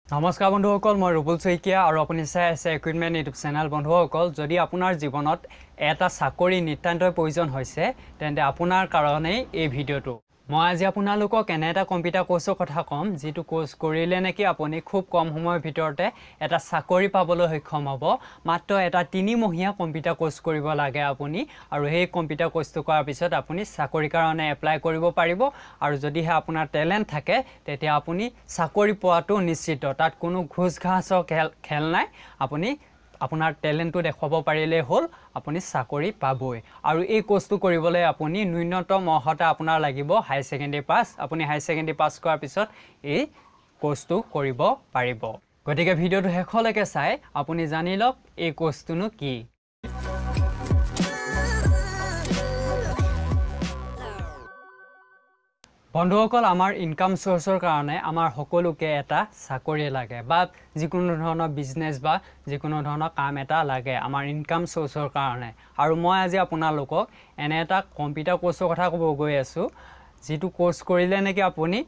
নমস্কাৰ বন্ধুসকল, মই ৰুবুল শইকীয়া আৰু আপুনি চাই আছে ইকুইপমেণ্ট ইউটিউব চেনেল। বন্ধুসকল, যদি আপোনাৰ জীৱনত এটা চাকৰি নিতান্তই প্ৰয়োজন হৈছে তেন্তে আপোনাৰ কাৰণেই এই ভিডিঅ'টো। মই আজি আপোনালোকক এনে এটা কম্পিউটাৰ কোৰ্চৰ কথা ক'ম যিটো কোৰ্চ কৰিলে নেকি আপুনি খুব কম সময়ৰ ভিতৰতে এটা চাকৰি পাবলৈ সক্ষম হ'ব। মাত্ৰ এটা 3 মহীয়া কম্পিউটাৰ কোৰ্চ কৰিব লাগে আপুনি, আৰু সেই কম্পিউটাৰ কোৰ্চটো কৰাৰ পিছত আপুনি চাকৰিৰ কাৰণে এপ্লাই কৰিব পাৰিব। আৰু যদিহে আপোনাৰ টেলেণ্ট থাকে তেতিয়া আপুনি চাকৰি পোৱাটো নিশ্চিত। তাত কোনো ঘোচ ঘাচৰ খেল নাই। আপুনি আপোনাৰ টেলেণ্টটো দেখুৱাব পাৰিলেই হ'ল, আপুনি চাকৰি পাবই। আৰু এই কোৰ্চটো কৰিবলৈ আপুনি ন্যূনতম অৰ্হতা আপোনাৰ লাগিব হাই ছেকেণ্ডেৰী পাছ। আপুনি হাই ছেকেণ্ডেৰী পাছ কৰাৰ পিছত এই কোৰ্চটো কৰিব পাৰিব। গতিকে ভিডিঅ'টো শেষলৈকে চাই আপুনি জানি লওক এই কোৰ্চটোনো কি। বন্ধুসকল, আমাৰ ইনকাম চ'ৰ্চৰ কাৰণে আমাৰ সকলোকে এটা চাকৰি লাগে বা যিকোনো ধৰণৰ বিজনেছ বা যিকোনো ধৰণৰ কাম এটা লাগে আমাৰ ইনকাম চ'ৰ্চৰ কাৰণে। আৰু মই আজি আপোনালোকক এনে এটা কম্পিউটাৰ কোৰ্চৰ কথা ক'ব গৈ আছোঁ, যিটো কোৰ্চ কৰিলে নেকি আপুনি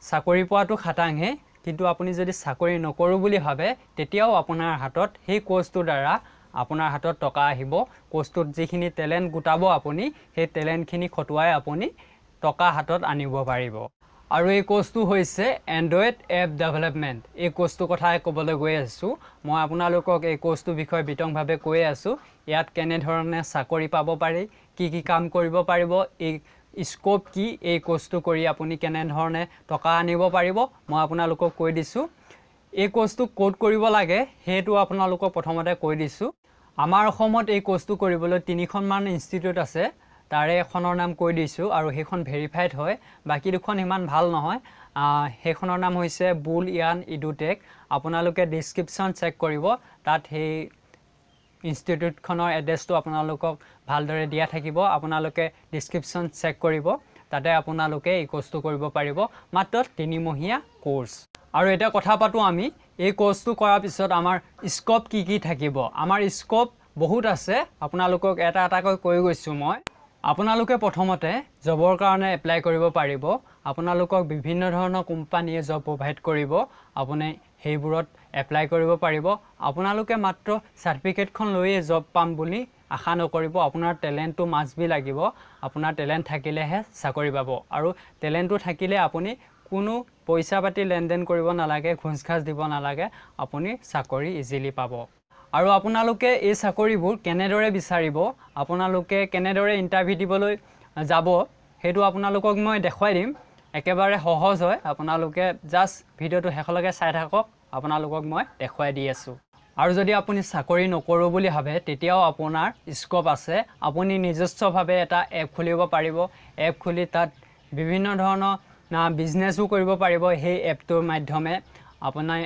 চাকৰি পোৱাটো খাটাংহে, কিন্তু আপুনি যদি চাকৰি নকৰোঁ বুলি ভাবে তেতিয়াও আপোনাৰ হাতত সেই কোৰ্চটোৰ দ্বাৰা আপোনাৰ হাতত টকা আহিব। কোৰ্চটোত যিখিনি টেলেণ্ট গোটাব আপুনি, সেই টেলেণ্টখিনি খটুৱাই আপুনি টকা হাতত আনিব পাৰিব। আৰু এই কোৰ্চটো হৈছে এণ্ড্ৰইড এপ ডেভেলপমেণ্ট। এই কোৰ্চটোৰ কথাই ক'বলৈ গৈ আছোঁ। মই আপোনালোকক এই কোৰ্চটোৰ বিষয়ে বিতংভাৱে কৈ আছোঁ। ইয়াত কেনেধৰণে চাকৰি পাব পাৰি, কি কি কাম কৰিব পাৰিব, এই স্ক'প কি, এই কোৰ্চটো কৰি আপুনি কেনেধৰণে টকা আনিব পাৰিব, মই আপোনালোকক কৈ দিছোঁ। এই কোৰ্চটো ক'ত কৰিব লাগে সেইটো আপোনালোকক প্ৰথমতে কৈ দিছোঁ। আমাৰ অসমত এই কোৰ্চটো কৰিবলৈ 3খনমান ইনষ্টিটিউট আছে। তাৰে এখনৰ নাম কৈ দিছোঁ, আৰু সেইখন ভেৰিফাইড হয়। বাকী দুখন ইমান ভাল নহয়। সেইখনৰ নাম হৈছে বুল ইয়ান ইডুটেক। আপোনালোকে ডিছক্ৰিপশ্যন চেক কৰিব, তাত সেই ইনষ্টিটিউটখনৰ এড্ৰেছটো আপোনালোকক ভালদৰে দিয়া থাকিব। আপোনালোকে ডিছক্ৰিপশ্যন চেক কৰিব, তাতে আপোনালোকে এই কোৰ্চটো কৰিব পাৰিব। মাত্ৰ 3 মহীয়া কোৰ্চ। আৰু এতিয়া কথা পাতোঁ আমি এই কোৰ্চটো কৰাৰ পিছত আমাৰ স্ক'প কি কি থাকিব। আমাৰ স্ক'প বহুত আছে, আপোনালোকক এটা এটাকৈ কৈ গৈছোঁ মই। আপোনালোকে প্ৰথমতে জবৰ কাৰণে এপ্লাই কৰিব পাৰিব। আপোনালোকক বিভিন্ন ধৰণৰ কোম্পানীয়ে জব প্ৰভাইড কৰিব, আপুনি সেইবোৰত এপ্লাই কৰিব পাৰিব। আপোনালোকে মাত্ৰ চাৰ্টিফিকেটখন লৈয়ে জব পাম বুলি আশা নকৰিব। আপোনাৰ টেলেণ্টটো মাষ্ট বি লাগিব। আপোনাৰ টেলেণ্ট থাকিলেহে চাকৰি পাব। আৰু টেলেণ্টটো থাকিলে আপুনি কোনো পইচা পাতি লেনদেন কৰিব নালাগে, ঘোচ ঘাচ দিব নালাগে, আপুনি চাকৰি ইজিলি পাব। আৰু আপোনালোকে এই চাকৰিবোৰ কেনেদৰে বিচাৰিব, আপোনালোকে কেনেদৰে ইণ্টাৰভিউ দিবলৈ যাব, সেইটো আপোনালোকক মই দেখুৱাই দিম। একেবাৰে সহজ হয়। আপোনালোকে জাষ্ট ভিডিঅ'টো শেষলৈকে চাই থাকক, আপোনালোকক মই দেখুৱাই দি আছোঁ। আৰু যদি আপুনি চাকৰি নকৰোঁ বুলি ভাবে তেতিয়াও আপোনাৰ স্ক'প আছে। আপুনি নিজস্বভাৱে এটা এপ খুলিব পাৰিব। এপ খুলি তাত বিভিন্ন ধৰণৰ বিজনেছো কৰিব পাৰিব। সেই এপটোৰ মাধ্যমে আপোনাৰ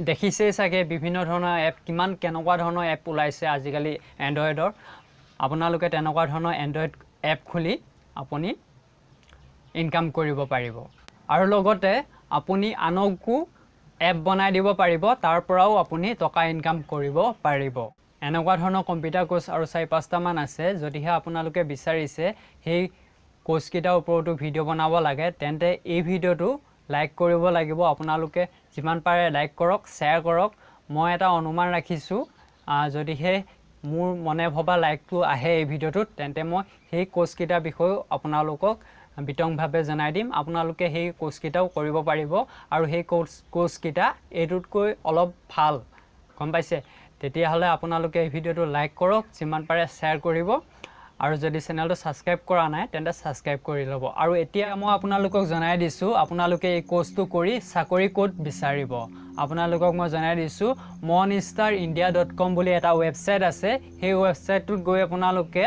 দেখিছেই চাগে বিভিন্ন ধৰণৰ এপ, কেনেকুৱা ধৰণৰ এপ ওলাইছে আজিকালি এণ্ড্ৰইডৰ। আপোনালোকে তেনেকুৱা ধৰণৰ এণ্ড্ৰইড এপ খুলি আপুনি ইনকাম কৰিব পাৰিব। আৰু লগতে আপুনি আনকো এপ বনাই দিব পাৰিব, তাৰ পৰাও আপুনি টকা ইনকাম কৰিব পাৰিব। এনেকুৱা ধৰণৰ কম্পিউটাৰ কোৰ্চ আৰু 4-5টামান আছে। যদিহে আপোনালোকে বিচাৰিছে সেই কোৰ্চকেইটাৰ ওপৰতো ভিডিঅ' বনাব লাগে, তেন্তে এই ভিডিঅ'টো লাইক কৰিব লাগিব। আপোনালোকে যিমান পাৰে লাইক কৰক, শ্বেয়াৰ কৰক। মই এটা অনুমান ৰাখিছোঁ, যদিহে মোৰ মনে ভবা লাইকটো আহে এই ভিডিঅ'টোত, তেন্তে মই সেই কোৰ্চকেইটাৰ বিষয়েও আপোনালোকক বিতংভাৱে জনাই দিম। আপোনালোকে সেই কোৰ্চকেইটাও কৰিব পাৰিব। আৰু সেই কোৰ্চকেইটা এইটোতকৈ অলপ ভাল, গম পাইছে? তেতিয়াহ'লে আপোনালোকে এই ভিডিঅ'টো লাইক কৰক, যিমান পাৰে শ্বেয়াৰ কৰিব। আৰু যদি চেনেলটো ছাবস্ক্ৰাইব কৰা নাই তেন্তে ছাবস্ক্ৰাইব কৰি ল'ব। আৰু এতিয়া মই আপোনালোকক জনাই দিছোঁ, আপোনালোকে এই কোৰ্চটো কৰি চাকৰি ক'ত বিচাৰিব। আপোনালোকক মই জনাই দিছোঁ, monstarindia.com বুলি এটা ৱেবছাইট আছে। সেই ৱেবছাইটটোত গৈ আপোনালোকে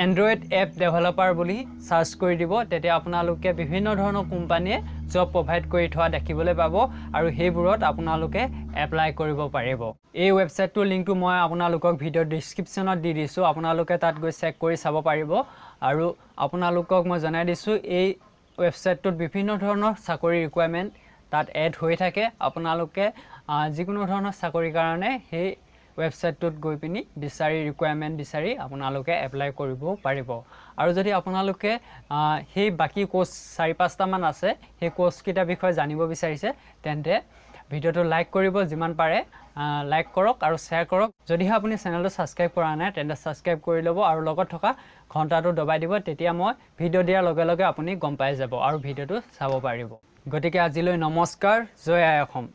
এণ্ড্ৰইড এপ ডেভেলপাৰ বুলি চাৰ্চ কৰি দিব। তেতিয়া আপোনালোকে বিভিন্ন ধৰণৰ কোম্পানীয়ে জব প্ৰভাইড কৰি থোৱা দেখিবলৈ পাব, আৰু সেইবোৰত আপোনালোকে এপ্লাই কৰিব পাৰিব। এই ৱেবছাইটটোৰ লিংকটো মই আপোনালোকক ভিডিঅ'ৰ ডিছক্ৰিপশ্যনত দি দিছোঁ। আপোনালোকে তাত গৈ চেক কৰি চাব পাৰিব। আৰু আপোনালোকক মই জনাই দিছোঁ, এই ৱেবছাইটটোত বিভিন্ন ধৰণৰ চাকৰি ৰিকুৱাৰমেণ্ট তাত এড হৈ থাকে। আপোনালোকে যিকোনো ধৰণৰ চাকৰিৰ কাৰণে সেই ৱেবছাইটটোত গৈ পিনি ৰিকুৱাৰমেণ্ট বিচাৰি আপোনালোকে এপ্লাই কৰিব পাৰিব। আৰু যদি আপোনালোকে সেই বাকী কোৰ্চ 4-5টামান আছে, সেই কোৰ্চকেইটাৰ বিষয়ে জানিব বিচাৰিছে, তেন্তে ভিডিঅ'টো লাইক কৰিব যিমান পাৰে লাইক কৰক আৰু শ্বেয়াৰ কৰক যদিহে আপুনি চেনেলটো ছাবস্ক্ৰাইব কৰা নাই তেন্তে ছাবস্ক্ৰাইব কৰি ল'ব আৰু লগত থকা ঘণ্টাটো দবাই দিব তেতিয়া মই ভিডিঅ' দিয়াৰ লগে লগে আপুনি গম পাই যাব আৰু ভিডিঅ'টো চাব পাৰিব গতিকে আজিলৈ নমস্কাৰ জয় আই অসম